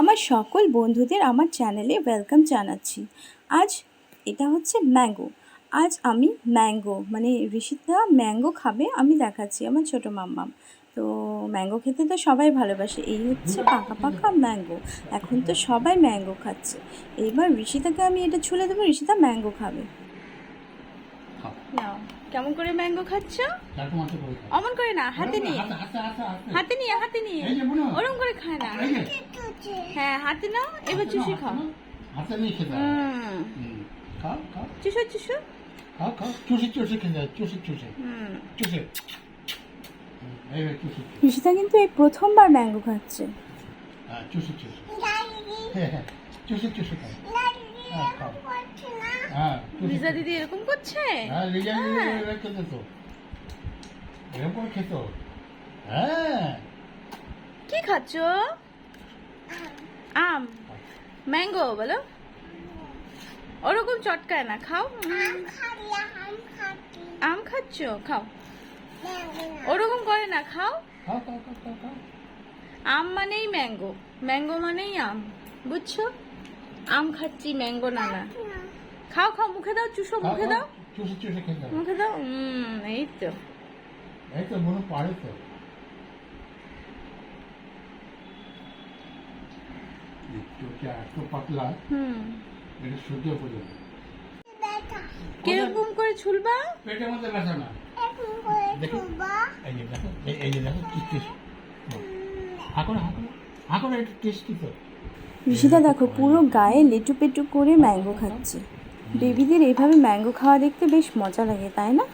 আমার সকল বন্ধুদের আমার চ্যানেলে ওয়েলকাম জানাচ্ছি। আজ এটা হচ্ছে ম্যাঙ্গো। আজ আমি ম্যাঙ্গো মানে ঋষিতা ম্যাঙ্গো খাবে আমি দেখাচ্ছি, আমার ছোটো মাম্মাম। তো ম্যাঙ্গো খেতে তো সবাই ভালোবাসে, এই হচ্ছে পাকা পাকা ম্যাঙ্গো। এখন তো সবাই ম্যাঙ্গো খাচ্ছে। এবার ঋষিতাকে আমি এটা ছুলে দেবো, ঋষিতা ম্যাঙ্গো খাবে। নাও, কেমন করে ম্যাঙ্গো খাচ্ছ? অমন করে না, হাতে নিয়ে, হাতে নিয়ে, হাতে নিয়ে, ওরকম করে খায় না। হ্যাঁ, হাতে নাও, এবার চুষে খাও। হাতে নিয়ে খেতে খাও খাও, চুষো চুষো, খাও খাও, চুষে চুষে খেতে, চুষে চুষে চুষে। ঋষিতা কিন্তু এই প্রথমবার ম্যাঙ্গো খাচ্ছে। হ্যাঁ, চুষে চুষে, হ্যাঁ হ্যাঁ, চুষে চুষে খাও। খাও হ্যাঁ, লিজা দিদি এরকম করছে। হ্যাঁ, লিজা দিদি খেতে তো এরকম খেত। হ্যাঁ, কি খাচ্ছ? আম, ম্যাঙ্গো বলো। ওরকম চটকায় না, খাও। আম খাচ্ছ, খাও। ওরকম করে না, খাও। খাও খাও খাও খাও খাও। আম মানেই ম্যাঙ্গো, ম্যাঙ্গো মানেই আম, বুঝছো? আম খাচ্ছি, ম্যাঙ্গো না না। খাও খাও, মুখে দাও, চুষো, মুখে দাও, চুষে চুষে খেতে, মুখে দাও। এই তো, এই তো মনে পারে তো। একটু পাতলা, এটা সহ্য করে। কিরকম করে ছুলবা? পেটের মধ্যে ব্যথা না, দেখো এই যে দেখো, এই যে দেখো কি টেস্ট। হাঁকড়া হাঁকড়া হাঁকড়া, একটু টেস্টি তো। ঋষিতা দেখো পুরো গায়ে লেটু পেটু করে ম্যাঙ্গো খাচ্ছে। বেবিদের এইভাবে ম্যাঙ্গো খাওয়া দেখতে বেশ মজা লাগে, তাই না?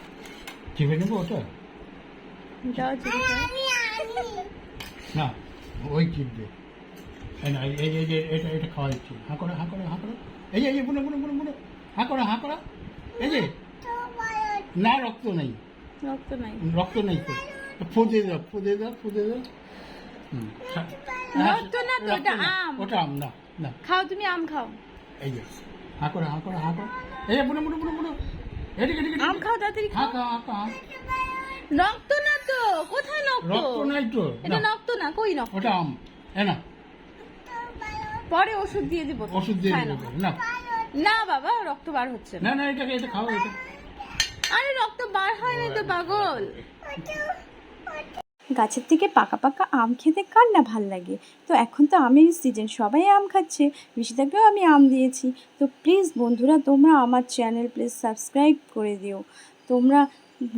চিপে নেবো ওটা যাও না, ওই চিপবে না, এই যে এটা এটা খাওয়াচ্ছি। হাঁকড়া হাঁকড়া হাঁকড়া, এই যে বুনো বুনো বুনো বুনো, হাঁকড়া হাঁকড়া, এই যে না, রক্ত নেই, রক্ত নাই, রক্ত নেই তো, ফুদে দাও ফুদে দাও ফুদে দাও। রক্ত না তো, এটা আম। ওটা আম না, না খাও, তুমি আম খাও। এই যে হাঁকড়া হাঁকড়া হাঁকড়া, এই যে বুনো বুনো বুনো বুনো, এদিকে এদিকে আম খাও, তাড়াতাড়ি খাও। হাঁকা হাঁকা। রক্ত না তো, কোথায় রক্ত? রক্ত নাই তো, এটা রক্ত না, কই রক্ত? ওটা আম, না পরে ওষুধ দিয়ে দিব, ওষুধ দিয়ে খায় দেবো না। না, না বাবা, রক্ত বার হচ্ছে না না। না, এটাকে এটা খাও এটা। আরে রক্ত বার হয় না তো পাগল। গাছের থেকে পাকা পাকা আম খেতে কার না ভাল লাগে? তো এখন তো আমের সিজন, সবাই আম খাচ্ছে, ঋষিতাকেও আমি আম দিয়েছি। তো প্লিজ বন্ধুরা, তোমরা আমার চ্যানেল প্লিজ সাবস্ক্রাইব করে দিও। তোমরা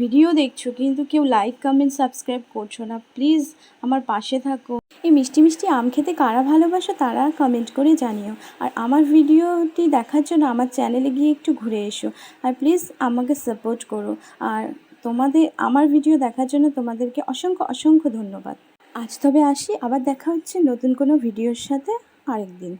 ভিডিও দেখছো কিন্তু কেউ লাইক কমেন্ট সাবস্ক্রাইব করছো না, প্লিজ আমার পাশে থাকো। এই মিষ্টি মিষ্টি আম খেতে কারা ভালোবাসো তারা কমেন্ট করে জানিও। আর আমার ভিডিওটি দেখার জন্য আমার চ্যানেলে গিয়ে একটু ঘুরে এসো, আর প্লিজ আমাকে সাপোর্ট করো। আর আমার ভিডিও দেখার জন্য তোমাদেরকে অসংখ্য অসংখ্য ধন্যবাদ। আজ তবে আসি, আবার দেখা হচ্ছে নতুন কোনো ভিডিওর সাথে আরেকদিন।